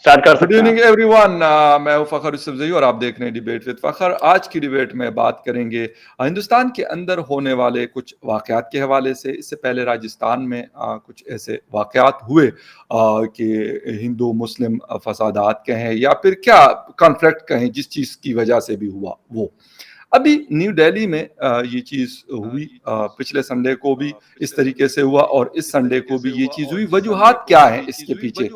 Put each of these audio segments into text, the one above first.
Start कर good सकते हैं इवनिंग आप। एवरीवन। मैं हूं फखर यूसुफजई और आप देख रहे हैं डिबेट विद फखर। आज की डिबेट में बात करेंगे हिंदुस्तान के अंदर होने वाले कुछ वाकयात के हवाले से। इससे पहले राजस्थान में कुछ ऐसे वाकयात हुए कि हिंदू मुस्लिम फसादात कहें या फिर क्या कॉन्फ्लिक्ट कहें, जिस चीज़ की वजह से भी हुआ वो अभी न्यू दिल्ली में ये चीज़ हुई। पिछले संडे को भी इस तरीके से हुआ और इस संडे को भी ये चीज़ हुई। वजूहात क्या है इसके पीछे?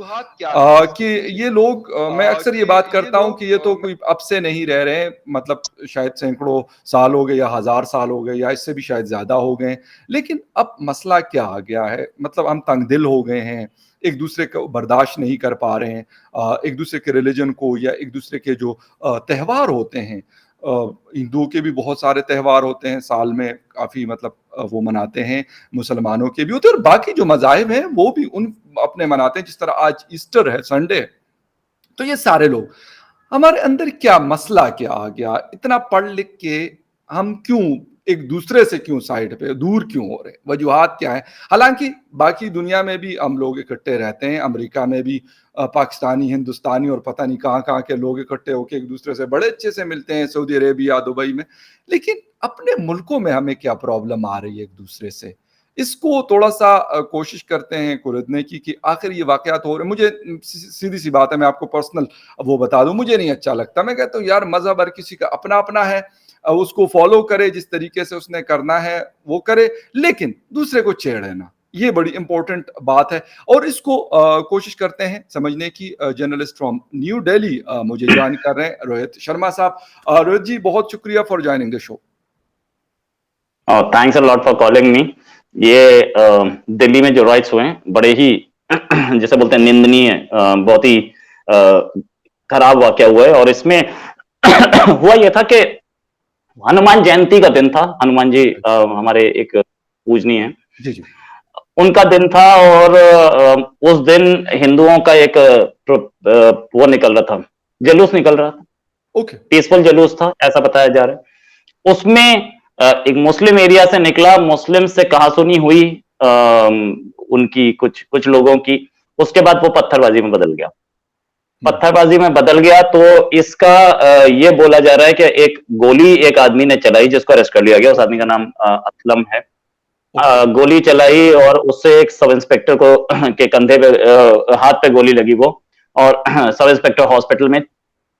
कि ये लोग मैं अक्सर ये बात करता हूं कि ये तो कोई अब से नहीं रह रहे हैं, मतलब शायद सैकड़ों साल हो गए या हजार साल हो गए या इससे भी शायद ज्यादा हो गए। लेकिन अब मसला क्या आ गया है, मतलब हम तंगदिल हो गए हैं, एक दूसरे को बर्दाश्त नहीं कर पा रहे हैं। एक दूसरे के रिलीजन को या एक दूसरे के जो त्यौहार होते हैं, हिंदुओं के भी बहुत सारे त्यौहार होते हैं साल में, काफी मतलब वो मनाते हैं। मुसलमानों के भी होते हैं और बाकी जो मजाहिब हैं वो भी उन अपने मनाते हैं। जिस तरह आज ईस्टर है, संडे। तो ये सारे लोग, हमारे अंदर क्या मसला क्या आ गया? इतना पढ़ लिख के हम क्यों एक दूसरे से क्यों साइड पे दूर क्यों हो रहे? वजूहात क्या है? हालांकि बाकी दुनिया में भी हम लोग इकट्ठे रहते हैं। अमेरिका में भी पाकिस्तानी, हिंदुस्तानी और पता नहीं कहाँ कहाँ के लोग इकट्ठे होकर एक दूसरे से बड़े अच्छे से मिलते हैं, सऊदी अरेबिया, दुबई में। लेकिन अपने मुल्कों में हमें क्या प्रॉब्लम आ रही है एक दूसरे से? इसको थोड़ा सा कोशिश करते हैं कुरेदने की कि आखिर ये वाकयात हो रहे। मुझे सीधी सी बात है, मैं आपको पर्सनल वो बता दूं, मुझे नहीं अच्छा लगता। मैं कहता हूँ यार, मजहब हर किसी का अपना अपना है, उसको फॉलो करे, जिस तरीके से उसने करना है वो करे, लेकिन दूसरे को छेड़े ना। ये बड़ी इंपॉर्टेंट बात है और इसको कोशिश करते हैं समझने की। जर्नलिस्ट फ्रॉम न्यू दिल्ली मुझे ज्वाइन कर रहे हैं, रोहित शर्मा साहब। रोहित जी, बहुत शुक्रिया for joining the show. Thanks a lot for calling me. ये दिल्ली में जो राइट्स हुए हैं बड़े ही जैसे बोलते हैं निंदनीय, बहुत ही खराब वाकया हुआ है। और इसमें हुआ यह था कि हनुमान जयंती का दिन था। हनुमान जी हमारे एक पूजनीय हैं, जी जी। उनका दिन था। और उस दिन हिंदुओं का एक वो निकल रहा था, जुलूस निकल रहा था। ओके। पीसफुल जुलूस था ऐसा बताया जा रहा है। उसमें एक मुस्लिम एरिया से निकला, मुस्लिम से कहासुनी हुई उनकी कुछ कुछ लोगों की। उसके बाद वो पत्थरबाजी में बदल गया। पत्थरबाजी में बदल गया तो इसका ये बोला जा रहा है कि एक गोली एक आदमी ने चलाई जिसको अरेस्ट कर लिया गया। उस आदमी का नाम असलम है। गोली चलाई और उससे एक सब इंस्पेक्टर को के कंधे पे हाथ पे गोली लगी वो, और सब इंस्पेक्टर हॉस्पिटल में।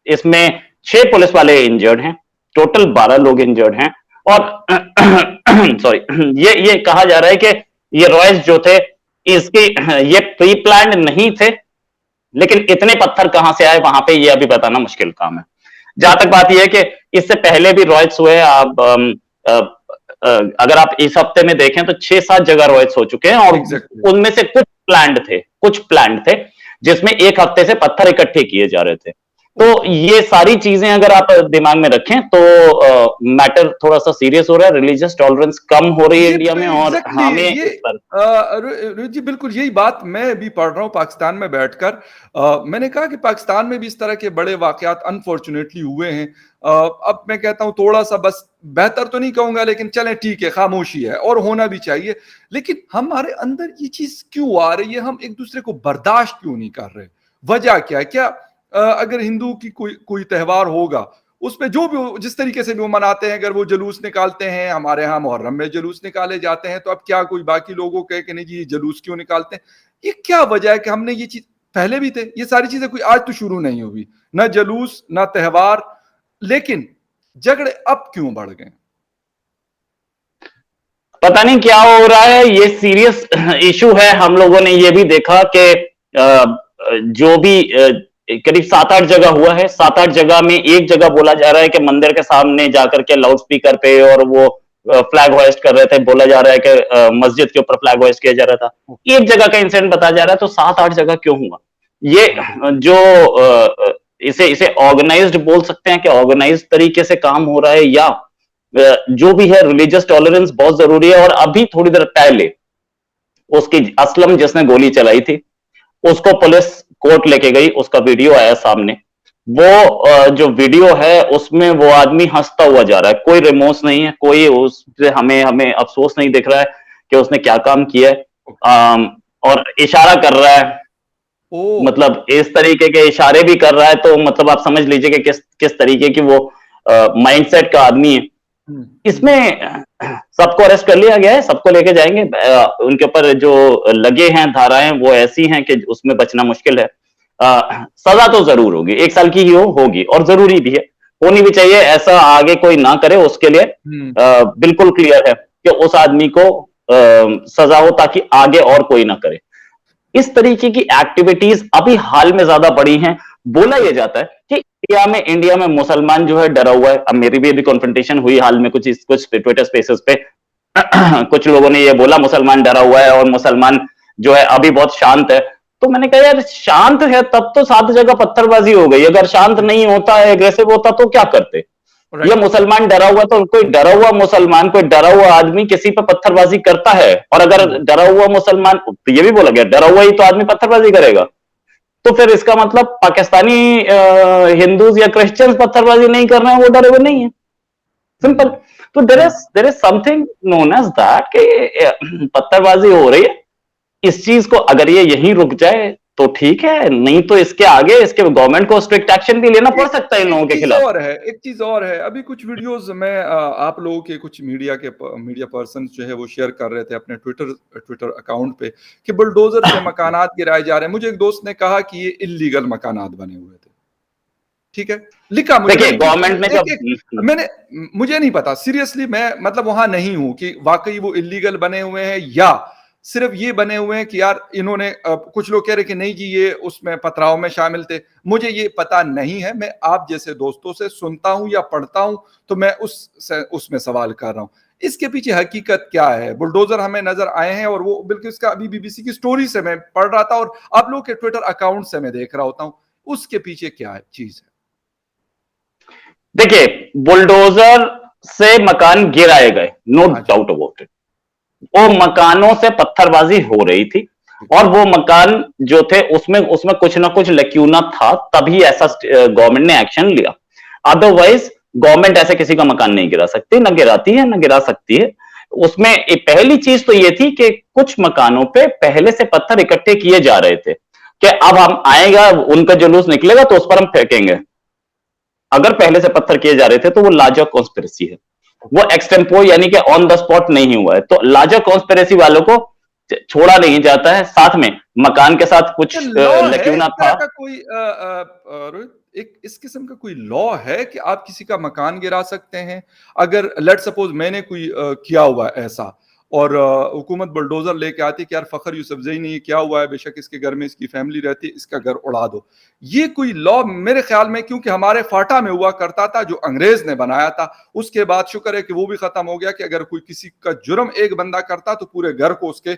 इसमें 6 पुलिस वाले इंजर्ड हैं, टोटल 12 लोग इंजर्ड हैं। और सॉरी, ये कहा जा रहा है कि ये रॉयल्स जो थे इसके ये प्री प्लान्ड नहीं थे, लेकिन इतने पत्थर कहां से आए वहां पे ये अभी बताना मुश्किल काम है। जहां तक बात यह है कि इससे पहले भी रॉयल्स हुए। आप अगर आप इस हफ्ते में देखें तो 6-7 जगह रॉयल्स हो चुके हैं और Exactly. उनमें से कुछ प्लान्ड थे जिसमें एक हफ्ते से पत्थर इकट्ठे किए जा रहे थे। तो ये सारी चीजें अगर आप दिमाग में रखें तो मैटर थोड़ा सा सीरियस हो रहा है। रिलीजियस टॉलरेंस कम हो रही है इंडिया में और हमें ये इस पर रोहित जी, बिल्कुल यही बात मैं भी पढ़ रहा हूँ पाकिस्तान में बैठकर। मैंने कहा कि पाकिस्तान में भी इस तरह के बड़े वाकयात अनफॉर्चुनेटली हुए हैं। अब मैं कहता हूँ थोड़ा सा, बस बेहतर तो नहीं कहूंगा लेकिन चलें ठीक है, खामोशी है और होना भी चाहिए। लेकिन हमारे अंदर ये चीज क्यों आ रही है? हम एक दूसरे को बर्दाश्त क्यों नहीं कर रहे? वजह क्या है? क्या अगर हिंदू की कोई कोई त्यौहार होगा, उसमें जो भी जिस तरीके से भी वो मनाते हैं, अगर वो जुलूस निकालते हैं, हमारे यहाँ मुहर्रम में जुलूस निकाले जाते हैं, तो अब क्या कोई बाकी लोगों कहे कि नहीं जी ये जुलूस क्यों निकालते हैं? ये क्या वजह है कि हमने ये चीज पहले भी थे? ये सारी चीजें कोई आज तो शुरू नहीं हुई, ना जुलूस ना त्यौहार, लेकिन झगड़े अब क्यों बढ़ गए? पता नहीं क्या हो रहा है। ये सीरियस इशू है। हम लोगों ने ये भी देखा कि जो भी करीब 7-8 जगह हुआ है, 7-8 जगह में एक जगह बोला जा रहा है कि मंदिर के सामने जाकर के लाउड स्पीकर पे और वो फ्लैग होइस्ट कर रहे थे। बोला जा रहा है कि मस्जिद के ऊपर फ्लैग होइस्ट किया जा रहा था। एक जगह का इंसिडेंट बताया जा रहा है, तो 7-8 जगह क्यों हुआ? ये जो इसे इसे ऑर्गेनाइज्ड बोल सकते हैं कि ऑर्गेनाइज्ड तरीके से काम हो रहा है, या जो भी है रिलीजियस टॉलरेंस बहुत जरूरी है। और अभी थोड़ी देर पहले उसकी असलम जिसने गोली चलाई थी उसको पुलिस कोर्ट लेके गई, उसका वीडियो आया सामने। वो जो वीडियो है उसमें वो आदमी हंसता हुआ जा रहा है, कोई रिमोर्स नहीं है, कोई उससे हमें हमें अफसोस नहीं दिख रहा है कि उसने क्या काम किया है। और इशारा कर रहा है ओह! मतलब इस तरीके के इशारे भी कर रहा है, तो मतलब आप समझ लीजिए कि किस किस तरीके की वो माइंडसेट का आदमी है। हुँ, हुँ, इसमें सबको अरेस्ट कर लिया गया है, सबको लेके जाएँगे। उनके ऊपर जो लगे हैं धाराएँ वो ऐसी हैं कि उसमें बचना मुश्किल है। सज़ा तो ज़रूर होगी, 1 साल की ही होगी और ज़रूरी भी है। होनी भी चाहिए, ऐसा आगे कोई ना करे उसके लिए हुँ, बिल्कुल क्लियर है कि उस आदमी को सज़ा हो ताकि आगे और कोई ना करे। इस तरीके की एक्टिविटीज अभी हाल में ज्यादा बढ़ी हैं। बोला यह जाता है कि इंडिया में मुसलमान जो है डरा हुआ है। अब मेरी भी अभी कॉन्फ्रंटेशन हुई हाल में कुछ ट्विटर स्पेसेस पे। कुछ लोगों ने ये बोला मुसलमान डरा हुआ है और मुसलमान जो है अभी बहुत शांत है। तो मैंने कहा यार शांत है तब तो 7 जगह पत्थरबाजी हो गई, अगर शांत जी, नहीं होता है एग्रेसिव होता तो क्या करते। ये राइट। मुसलमान डरा हुआ, तो कोई डरा हुआ मुसलमान, कोई डरा हुआ आदमी किसी पे पत्थरबाजी करता है। और अगर हुँ, डरा हुआ मुसलमान, तो ये भी बोला गया डरा हुआ ही तो आदमी पत्थरबाजी करेगा। तो फिर इसका मतलब पाकिस्तानी हिंदूज या क्रिश्चियंस पत्थरबाजी नहीं कर रहे हैं, वो डरे हुए नहीं है। सिंपल। हुँ, तो there is something known as that कि पत्थरबाजी हो रही है। इस चीज को अगर ये यहीं रुक जाए तो ठीक है, नहीं तो इसके आगे इसके गवर्नमेंट को स्ट्रिक्ट एक्शन भी लेना पड़ एक सकता है इन एक लोगों के चीज़ खिलाफ। और है, एक चीज़ और है। अभी कुछ वीडियोज़ में आप लोगों के कुछ मीडिया पर्सन्स जो है वो शेयर कर रहे थे अपने ट्विटर ट्विटर अकाउंट पे कि बुलडोज़र से मकानात गिराए जा रहे हैं। मुझे एक दोस्त ने कहा कि ये इल्लीगल मकानात बने हुए थे। ठीक है? लिखा मुझे देखिए मैंने कि गवर्नमेंट ने जब एक-एक मैंने मुझे नहीं पता सीरियसली मैं मतलब वहाँ नहीं हूँ कि वाक़ई वो इल्लीगल बने हुए हैं या सिर्फ़ ये बने हुए हैं कि यार इन्होंने कुछ लोग कह रहे हैं कि नहीं जी ये उसमें पथराव में शामिल थे। मुझे ये पता नहीं है, मैं आप जैसे दोस्तों से सुनता हूँ या पढ़ता हूँ, तो मैं उसमें सवाल कर रहा हूँ। इसके पीछे हकीकत क्या है? बुलडोज़र हमें नज़र आए हैं और वो बिल्कुल इसका अभी बीबीसी की स्टोरी से मैं पढ़ रहा था और आप लोगों के ट्विटर अकाउंट से मैं देख रहा होता हूँ। उसके पीछे क्या है चीज़ है? देखिए बुलडोजर से मकान गिराए गए, नो हाँ जी। Doubt about it. वो मकानों से पत्थरबाजी हो रही थी ठीक है। और वो मकान जो थे उसमें उसमें कुछ ना कुछ लक्यूना था, तभी ऐसा गवर्नमेंट ने एक्शन लिया। अदरवाइज गवर्नमेंट ऐसे किसी का मकान नहीं गिरा सकती, ना गिराती है ना गिरा सकती है। उसमें पहली चीज तो ये थी कि कुछ मकानों पे पहले से पत्थर इकट्ठे किए जा रहे थे कि अब हम आएगा उनका जुलूस निकलेगा तो उस पर हम फेंकेंगे। अगर पहले से पत्थर किए जा रहे थे तो वो लार्जर कॉन्स्पिरेसी है। वो एक्सटेम्पो यानी कि ऑन द स्पॉट नहीं हुआ है, तो लार्जर कॉन्स्पिरेसी वालों को छोड़ा नहीं जाता है। साथ में मकान के साथ क्या कुछ लॉ है इस लक्यूना तरह था। का कोई रोहित एक इस किस्म का कोई लॉ है कि आप किसी का मकान गिरा सकते हैं? अगर लेट्स सपोज़ मैंने कोई किया हुआ है ऐसा और हुकूमत बुलडोज़र लेके आती है कि यार फ़खर यूसुफ़ज़ई ने ये किया हुआ है, बेशक इसके घर में इसकी फैमिली रहती है, इसका घर उड़ा दो। ये कोई लॉ मेरे ख़्याल में क्योंकि हमारे फाटा में हुआ करता था जो अंग्रेज़ ने बनाया था, उसके बाद शुक्र है कि वो भी ख़त्म हो गया कि अगर कोई किसी का जुर्म एक बंदा करता तो पूरे घर को उसके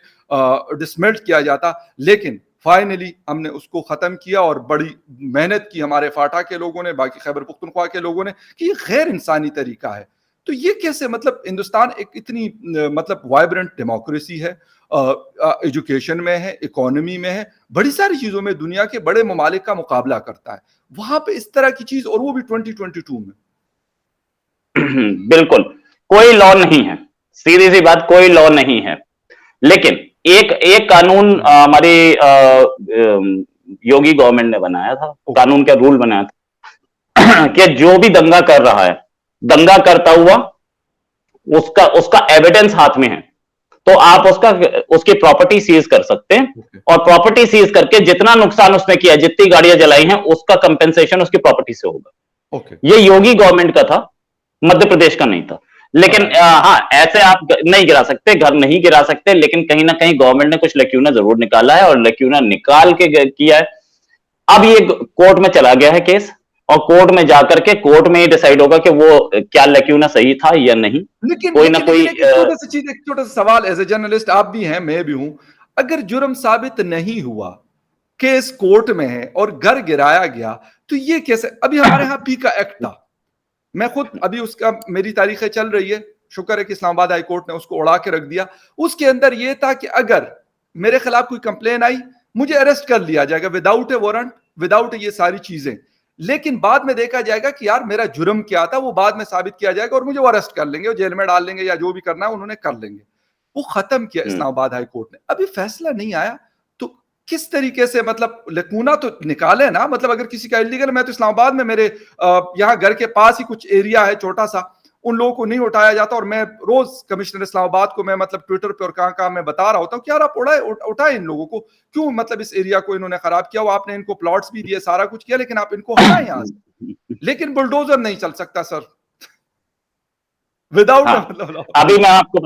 डिसमेल्ट किया जाता। लेकिन फाइनली हमने उसको खत्म किया और बड़ी मेहनत की हमारे फाटा के लोगों ने, बाकी खैबर पुख्तनख्वा के लोगों ने कि ये गैर इंसानी तरीका है। तो ये कैसे मतलब हिंदुस्तान एक इतनी मतलब वाइब्रेंट डेमोक्रेसी है, एजुकेशन में है, इकोनॉमी में है, बड़ी सारी चीज़ों में दुनिया के बड़े ममालिक का मुकाबला करता है। वहाँ पे इस तरह की चीज़ और वो भी 2022 में। बिल्कुल कोई लॉ नहीं है, सीधी सी बात कोई लॉ नहीं है। लेकिन एक एक कानून हुँ, हमारी योगी गवर्नमेंट ने बनाया था, ओके, कानून का रूल बनाया था कि जो भी दंगा कर रहा है, दंगा करता हुआ उसका उसका एविडेंस हाथ में है तो आप उसका उसकी प्रॉपर्टी सीज कर सकते हैं। ओके, और प्रॉपर्टी सीज करके जितना नुकसान उसने किया, जितनी गाड़ियां जलाई हैं, उसका कंपेंसेशन उसकी प्रॉपर्टी से होगा। ओके, ये योगी गवर्नमेंट का था, मध्य प्रदेश का नहीं था। लेकिन ऑलराइट, हाँ ऐसे आप नहीं गिरा सकते, घर नहीं गिरा सकते, लेकिन कहीं ना कहीं गवर्नमेंट ने कुछ लक्यूना जरूर निकाला है और लक्यूना निकाल के किया है। अब ये कोर्ट में चला गया है केस और कोर्ट में जाकर के कोर्ट में ही डिसाइड होगा कि वो क्या लक्यूना सही था या नहीं। लेकिन कोई ना लेकिन कोई लेकिन एक छोटा-सा सवाल एज़ अ जर्नलिस्ट आप भी हैं, मैं भी हूँ। अगर जुर्म साबित नहीं हुआ, केस कोर्ट में है और घर गिराया गया, तो ये कैसे अभी हमारे यहाँ पीका एक्ट था। मैं खुद अभी उसका मेरी तारीखें चल रही है, शुक्र है कि इस्लामाबाद हाई कोर्ट ने उसको उड़ा के रख दिया। उसके अंदर ये था कि अगर मेरे खिलाफ कोई कंप्लेन आई, मुझे अरेस्ट कर लिया जाएगा विदाउट ए वारंट, विदाउट ये सारी चीज़ें। लेकिन बाद में देखा जाएगा कि यार मेरा जुर्म क्या था, वो बाद में साबित किया जाएगा और मुझे वो अरेस्ट कर लेंगे, वो जेल में डाल लेंगे या जो भी करना है उन्होंने कर लेंगे। वो खत्म किया हम्म। इस्लामाबाद हाई कोर्ट ने। अभी फैसला नहीं आया, तो किस तरीके से मतलब लकूना तो निकाले ना, मतलब अगर किसी का इलीगल, मैं तो इस्लामाबाद में मेरे यहाँ घर के पास ही कुछ एरिया है छोटा सा, उन लोगों को नहीं उठाया जाता, और मैं रोज कमिश्नर इस्लामाबाद को मैं मतलब ट्विटर पे और कहाँ मैं बता रहा होता हूँ कि यार आप उठाए इन लोगों को, क्यों मतलब इस एरिया को इन्होंने खराब किया, वो आपने इनको प्लॉट्स भी दिए, सारा कुछ किया, लेकिन आप इनको हटाएं यहाँ से। लेकिन बुलडोजर नहीं चल सकता सर, विदाउट हाँ, मतलब अभी मैं आपको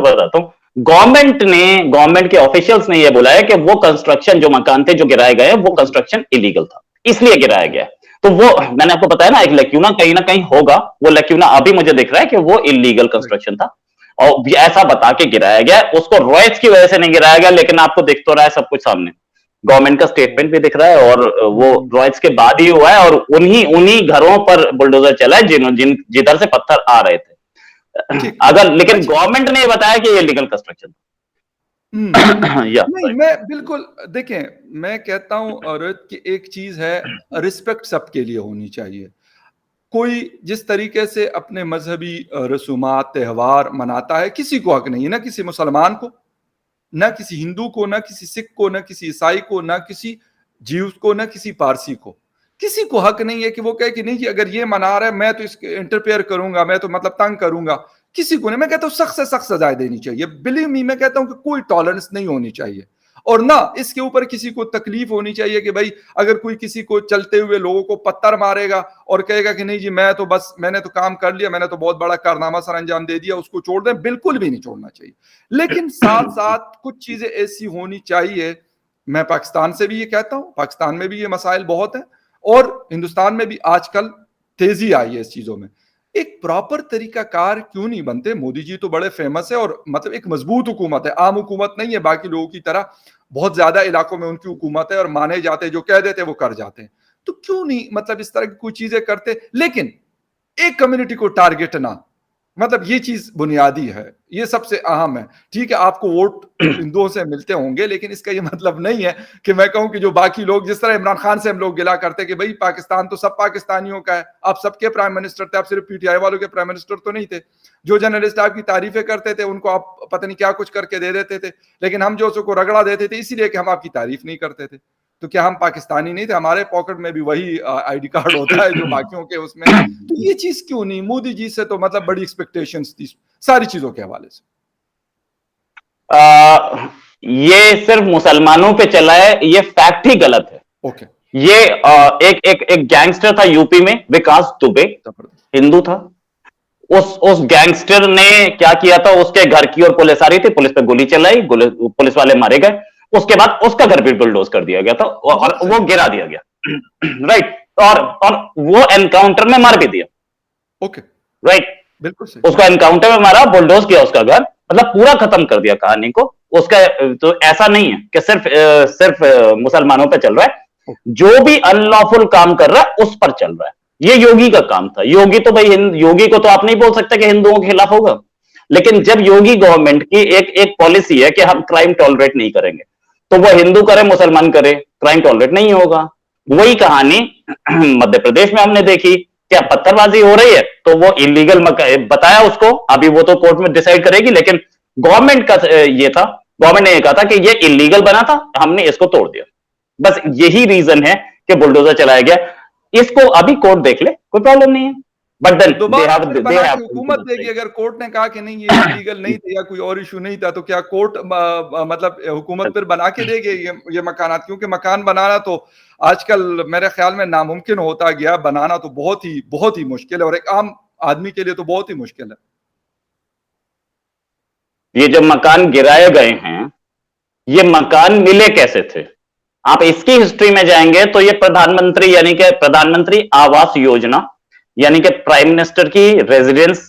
बताता हूँ, गवर्नमेंट के ऑफिशियल्स ने यह बोला है कि वो कंस्ट्रक्शन, जो मकान थे जो गिराए गए, वो कंस्ट्रक्शन इलीगल था, इसलिए गिराया गया। तो वो मैंने आपको बताया ना, एक लैक्यूना कहीं ना कहीं होगा, वो लैक्यूना अभी मुझे दिख रहा है कि वो इलीगल कंस्ट्रक्शन था और ऐसा बता के गिराया गया। उसको रॉयट्स की वजह से नहीं गिराया गया, लेकिन आपको दिख तो रहा है सब कुछ सामने, गवर्नमेंट का स्टेटमेंट भी दिख रहा है, और वो रॉयट्स के बाद ही हुआ है, और उन्हीं घरों पर बुलडोजर चला है जिधर से पत्थर आ रहे थे। अगर, लेकिन गवर्नमेंट ने बताया कि ये लीगल कंस्ट्रक्शन या नहीं, मैं बिल्कुल, देखें मैं कहता हूं रोहित कि एक चीज है, रिस्पेक्ट सबके लिए होनी चाहिए। कोई जिस तरीके से अपने मजहबी रसूमात त्योहार मनाता है, किसी को हक नहीं है, ना किसी मुसलमान को, ना किसी हिंदू को, ना किसी सिख को, ना किसी ईसाई को, ना किसी जीव को, ना किसी पारसी को, किसी को हक नहीं है कि वो कहे कि नहीं जी अगर ये मना रहा है मैं तो इसके इंटरफेयर करूंगा, मैं तो मतलब तंग करूंगा। किसी को नहीं, मैं कहता हूं सख्त से सख्त सजाएं देनी चाहिए, बिलीव मी, मैं कहता हूं कि कोई टॉलरेंस नहीं होनी चाहिए, और ना इसके ऊपर किसी को तकलीफ होनी चाहिए कि भाई अगर कोई किसी को चलते हुए लोगों को पत्थर मारेगा और कहेगा कि नहीं जी मैं तो बस मैंने तो काम कर लिया, मैंने तो बहुत बड़ा कारनामा सर अंजाम दे दिया, उसको छोड़ दें, बिल्कुल भी नहीं छोड़ना चाहिए। लेकिन साथ साथ कुछ चीजें ऐसी होनी चाहिए, मैं पाकिस्तान से भी ये कहता हूं, पाकिस्तान में भी ये मसाइल बहुत हैं, और हिंदुस्तान में भी आजकल तेजी आई है इस चीजों में। एक प्रॉपर तरीकाकार क्यों नहीं बनते? मोदी जी तो बड़े फेमस है, और मतलब एक मजबूत हुकूमत है, आम हुकूमत नहीं है बाकी लोगों की तरह, बहुत ज्यादा इलाकों में उनकी हुकूमत है और माने जाते, जो कह देते वो कर जाते हैं। तो क्यों नहीं मतलब इस तरह की कुछ चीजें करते, लेकिन एक कम्युनिटी को टारगेट ना, मतलब ये चीज बुनियादी है, ये सबसे अहम है। ठीक है, आपको वोट हिंदुओं से मिलते होंगे, लेकिन इसका ये मतलब नहीं है कि मैं कहूं कि जो बाकी लोग, जिस तरह इमरान खान से हम लोग गिला करते कि भाई पाकिस्तान तो सब पाकिस्तानियों का है, आप सबके प्राइम मिनिस्टर थे, आप सिर्फ पीटीआई वालों के प्राइम मिनिस्टर तो नहीं थे। जो जर्नलिस्ट आपकी तारीफें करते थे उनको आप पता नहीं क्या कुछ करके दे देते थे, लेकिन हम जो उसको रगड़ा देते थे इसीलिए कि हम आपकी तारीफ नहीं करते थे। तो क्या हम पाकिस्तानी नहीं थे? हमारे पॉकेट में भी वही आईडी कार्ड होता है जो बाकियों के उसमें। तो ये चीज क्यों नहीं? मोदी जी से तो मतलब बड़ी एक्सपेक्टेशंस थी सारी चीजों के हवाले से। ये सिर्फ मुसलमानों पे चला है, ये फैक्ट ही गलत है। ओके। ये एक गैंगस्टर था यूपी में, विकास दुबे, हिंदू था। उस गैंगस्टर ने क्या किया था, उसके घर की ओर पुलिस आ रही थी, पुलिस पे गोली चलाई, पुलिस वाले मारे गए, उसके बाद उसका घर भी बुलडोज कर दिया गया था और वो गिरा दिया गया। राइट, और वो एनकाउंटर में मार भी दिया। ओके, राइट, बिल्कुल सही। उसको एनकाउंटर में मारा, बुलडोज किया उसका घर, मतलब पूरा खत्म कर दिया कहानी को उसका। तो ऐसा नहीं है कि सिर्फ मुसलमानों पे चल रहा है, जो भी अनलॉफुल काम कर रहा है उस पर चल रहा है। ये योगी का काम था। योगी तो भाई, योगी को तो आप नहीं बोल सकते कि हिंदुओं के खिलाफ होगा, लेकिन जब योगी गवर्नमेंट की एक पॉलिसी है कि हम क्राइम टॉलरेट नहीं करेंगे, तो वो हिंदू करे मुसलमान करे, क्राइम टॉलरेट नहीं होगा। वही कहानी मध्य प्रदेश में हमने देखी, क्या पत्थरबाजी हो रही है तो वो इलीगल बताया उसको, अभी वो तो कोर्ट में डिसाइड करेगी, लेकिन गवर्नमेंट का ये था, गवर्नमेंट ने ये कहा था कि ये इलीगल बना था, हमने इसको तोड़ दिया। बस यही रीजन है कि बुलडोजर चलाया गया। इसको अभी कोर्ट देख ले, कोई प्रॉब्लम नहीं है, बट देन हुकूमत देगी। अगर कोर्ट ने कहा कि नहीं ये इलीगल नहीं था या कोई और इशू नहीं था, तो क्या कोर्ट मतलब हुकूमत फिर बना के देगी ये मकानात? क्योंकि मकान बनाना तो आजकल मेरे ख्याल में नामुमकिन होता गया, बनाना तो बहुत ही मुश्किल है, और एक आम आदमी के लिए तो बहुत ही मुश्किल है। ये जो मकान गिराए गए हैं, ये मकान मिले कैसे थे? आप इसकी हिस्ट्री में जाएंगे तो ये प्रधानमंत्री, यानी कि प्रधानमंत्री आवास योजना, यानी कि प्राइम मिनिस्टर की रेजिडेंस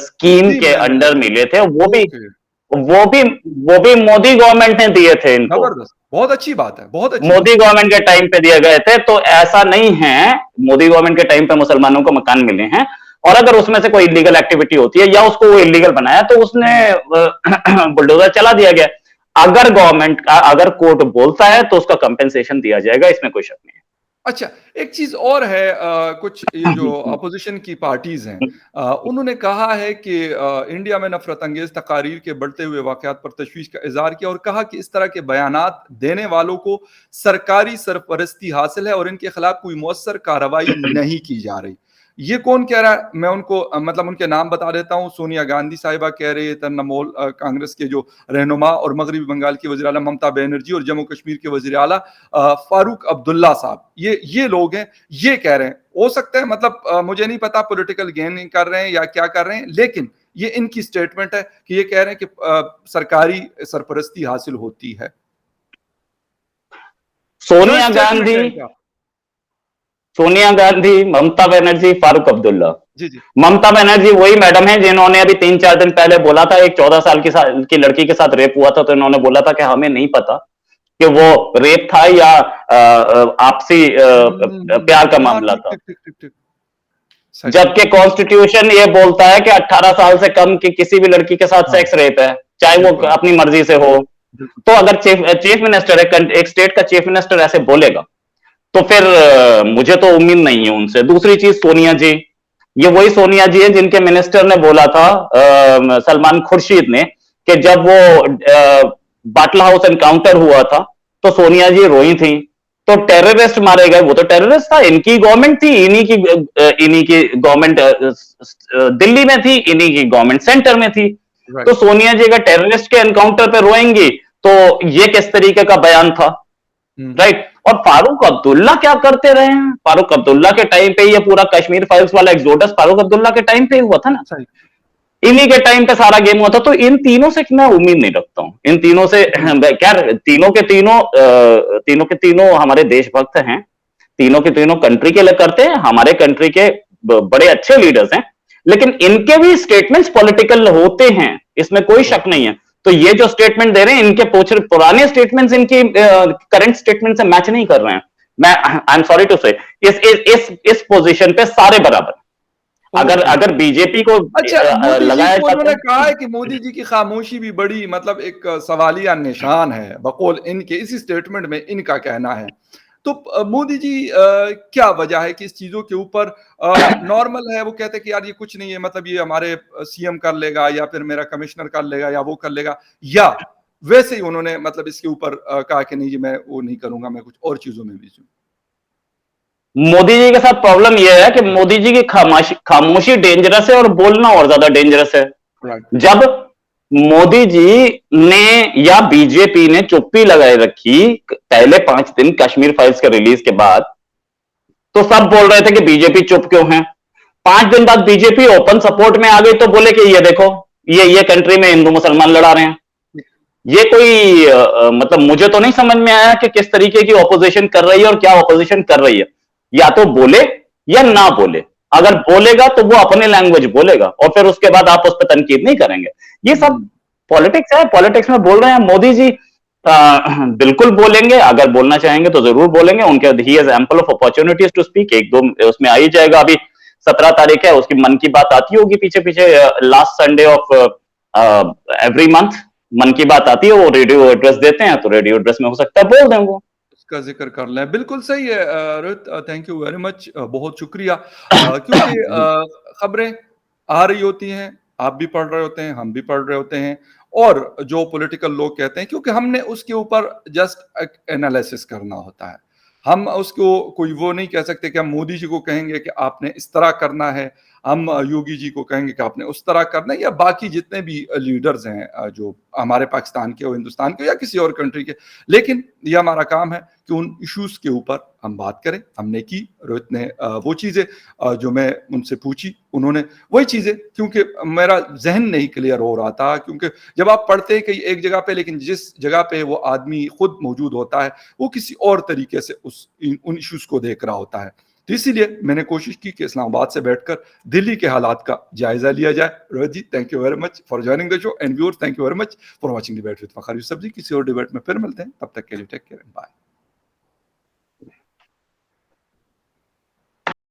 स्कीम के अंडर मिले थे। वो भी मोदी गवर्नमेंट ने दिए थे इनको। जबरदस्त, बहुत अच्छी बात है, बहुत अच्छी। मोदी गवर्नमेंट के टाइम पे दिए गए थे। तो ऐसा नहीं है, मोदी गवर्नमेंट के टाइम पे मुसलमानों को मकान मिले हैं, और अगर उसमें से कोई इलीगल एक्टिविटी होती है या उसको वो इलीगल बनाया तो उसने बुलडोजर चला दिया गया। अगर गवर्नमेंट का, अगर कोर्ट बोलता है तो उसका कंपेंसेशन दिया जाएगा, इसमें कोई शक नहीं है। अच्छा, एक चीज़ और है कुछ ये जो अपोज़िशन की पार्टीज़ हैं उन्होंने कहा है कि इंडिया में नफ़रत अंगेज़ तकारीर के बढ़ते हुए वाक़यात पर तशवीश का इज़हार किया और कहा कि इस तरह के बयानात देने वालों को सरकारी सरपरस्ती हासिल है और इनके खिलाफ कोई मौसर कार्रवाई नहीं की जा रही। ये कौन कह रहा है? मैं उनको मतलब उनके नाम बता देता हूँ, सोनिया गांधी साहिबा कह रही है, तृणमूल कांग्रेस के जो रहनुमा और मगरबी बंगाल की वज़ीर आला ममता बनर्जी और जम्मू कश्मीर के वज़ीर आला फारूक अब्दुल्ला साहब, ये लोग हैं, ये कह रहे हैं। हो सकता है मतलब मुझे नहीं पता पॉलिटिकल गेन कर रहे हैं या क्या कर रहे हैं, लेकिन ये इनकी स्टेटमेंट है कि ये कह रहे हैं कि सरकारी सरपरस्ती हासिल होती है। जो सोनिया स्टेटमेंट गांधी है इनका। सोनिया गांधी, ममता बनर्जी, फारूक अब्दुल्ला। जी, जी। ममता बनर्जी वही मैडम है जिन्होंने अभी 3-4 दिन पहले बोला था एक 14 साल की लड़की के साथ रेप हुआ था, तो इन्होंने बोला था कि हमें नहीं पता कि वो रेप था या आपसी प्यार का हाँ, मामला ठीक, था। ठीक, ठीक, ठीक, ठीक। सही। जबकि कॉन्स्टिट्यूशन ये बोलता है कि 18 साल से कम की किसी भी लड़की के साथ हाँ, सेक्स रेप है, चाहे वो बिल्कुल, अपनी मर्जी से हो। बिल्कुल तो ठीक। अगर चीफ मिनिस्टर एक स्टेट का चीफ मिनिस्टर ऐसे बोलेगा, तो फिर मुझे तो उम्मीद नहीं है उनसे। दूसरी चीज, सोनिया जी, ये वही सोनिया जी है जिनके मिनिस्टर ने बोला था, सलमान खुर्शीद ने, कि जब वो बाटला हाउस एनकाउंटर हुआ था तो सोनिया जी रोई थी। तो टेररिस्ट मारे गए, वो तो टेररिस्ट था, इनकी गवर्नमेंट थी, इन्हीं की गवर्नमेंट दिल्ली में थी, इन्हीं की गवर्नमेंट सेंटर में थी। राइट। तो सोनिया जी अगर टेररिस्ट के एनकाउंटर पे रोएंगी, तो ये किस तरीके का बयान था? हुँ, राइट। और फारूक अब्दुल्ला क्या करते रहे हैं? फारूक अब्दुल्ला के टाइम पे ये पूरा कश्मीर फाइल्स वाला एक्सोडस फारूक अब्दुल्ला के टाइम पे हुआ था ना, सही। इन्हीं के टाइम पे सारा गेम हुआ था। तो इन तीनों से मैं उम्मीद नहीं रखता हूं, इन तीनों से। जी, क्या, तीनों के तीनों हमारे देशभक्त हैं, तीनों के तीनों कंट्री के लिए करते हैं, हमारे कंट्री के बड़े अच्छे लीडर्स हैं, लेकिन इनके भी स्टेटमेंट्स पॉलिटिकल होते हैं, इसमें कोई शक नहीं है। तो ये जो स्टेटमेंट दे रहे हैं, इनके पुराने स्टेटमेंट्स इनकी करंट स्टेटमेंट से मैच नहीं कर रहे हैं। मैं आई एम सॉरी टू से, इस पोजीशन पे सारे बराबर। अगर ओके। अगर बीजेपी को अच्छा, मोदी जी लगाया को जाता उन्होंने है। कहा है कि मोदी जी की खामोशी भी बड़ी मतलब एक सवालिया निशान है, बकौल इनके इसी स्टेटमेंट में इनका कहना है। तो मोदी जी क्या वजह है कि इस चीज़ों के ऊपर नॉर्मल है, वो कहते हैं कि यार ये कुछ नहीं है, मतलब ये हमारे सीएम कर लेगा या फिर मेरा कमिश्नर कर लेगा या वो कर लेगा, या वैसे ही उन्होंने मतलब इसके ऊपर कहा कि नहीं जी मैं वो नहीं करूँगा, मैं कुछ और चीज़ों में बिज़ी हूँ? मोदी जी के साथ प्रॉब्लम यह है कि मोदी जी की खामोशी डेंजरस है और बोलना और ज्यादा डेंजरस है। राइट। जब मोदी जी ने या बीजेपी ने चुप्पी लगाए रखी पहले 5 दिन कश्मीर फाइल्स के रिलीज के बाद, तो सब बोल रहे थे कि बीजेपी चुप क्यों है। 5 दिन बाद बीजेपी ओपन सपोर्ट में आ गई, तो बोले कि ये देखो, ये कंट्री में हिंदू मुसलमान लड़ा रहे हैं। ये कोई मतलब मुझे तो नहीं समझ में आया कि किस तरीके की ऑपोजिशन कर रही है और क्या ऑपोजिशन कर रही है। या तो बोले या ना बोले। अगर बोलेगा तो वो अपने लैंग्वेज बोलेगा और फिर उसके बाद आप उस पर तनकीद नहीं करेंगे। ये सब हुँ। पॉलिटिक्स है, पॉलिटिक्स में बोल रहे हैं मोदी जी। बिल्कुल बोलेंगे, अगर बोलना चाहेंगे तो जरूर बोलेंगे। उनके ही has ample of opportunities to speak, एक दो उसमें आ ही जाएगा। अभी 17 तारीख है, उसकी मन की बात आती होगी पीछे पीछे, last Sunday off every month मन की बात आती है, वो रेडियो एड्रेस देते हैं, तो रेडियो एड्रेस में हो सकता है बोल दें वो। उसका ज़िक्र कर लें। बिल्कुल सही है Rohit, thank you very much, बहुत शुक्रिया। क्योंकि खबरें आ रही होती हैं, आप भी पढ़ रहे होते हैं, हम भी पढ़ रहे होते हैं, और जो पॉलिटिकल लोग कहते हैं, क्योंकि हमने उसके ऊपर जस्ट एक एनालिसिस करना होता है। हम उसको कोई वो नहीं कह सकते कि हम मोदी जी को कहेंगे कि आपने इस तरह करना है, हम योगी जी को कहेंगे कि आपने उस तरह करना है, या बाकी जितने भी लीडर्स हैं जो हमारे पाकिस्तान के हो, हिंदुस्तान के हो या किसी और कंट्री के। लेकिन ये हमारा काम है कि उन इश्यूज़ के ऊपर हम बात करें। हमने की, रोहित ने वो चीज़ें जो मैं उनसे पूछी, उन्होंने वही चीज़ें, क्योंकि मेरा ज़हन नहीं क्लियर हो रहा था, क्योंकि जब आप पढ़ते हैं कहीं एक जगह पे, लेकिन जिस जगह पे वो आदमी खुद मौजूद होता है, वो किसी और तरीके से उन इश्यूज़ को देख रहा होता है। तो इसीलिए मैंने कोशिश की कि इस्लामाबाद से बैठकर दिल्ली के हालात का जायज़ा लिया जाए। Rohit ji, thank you very much for joining the show, and viewers thank you very much for watching debate with Fakhar Yusuf ji. किसी और डिबेट में फिर मिलते हैं, तब तक के लिए टेक केयर एंड बाय।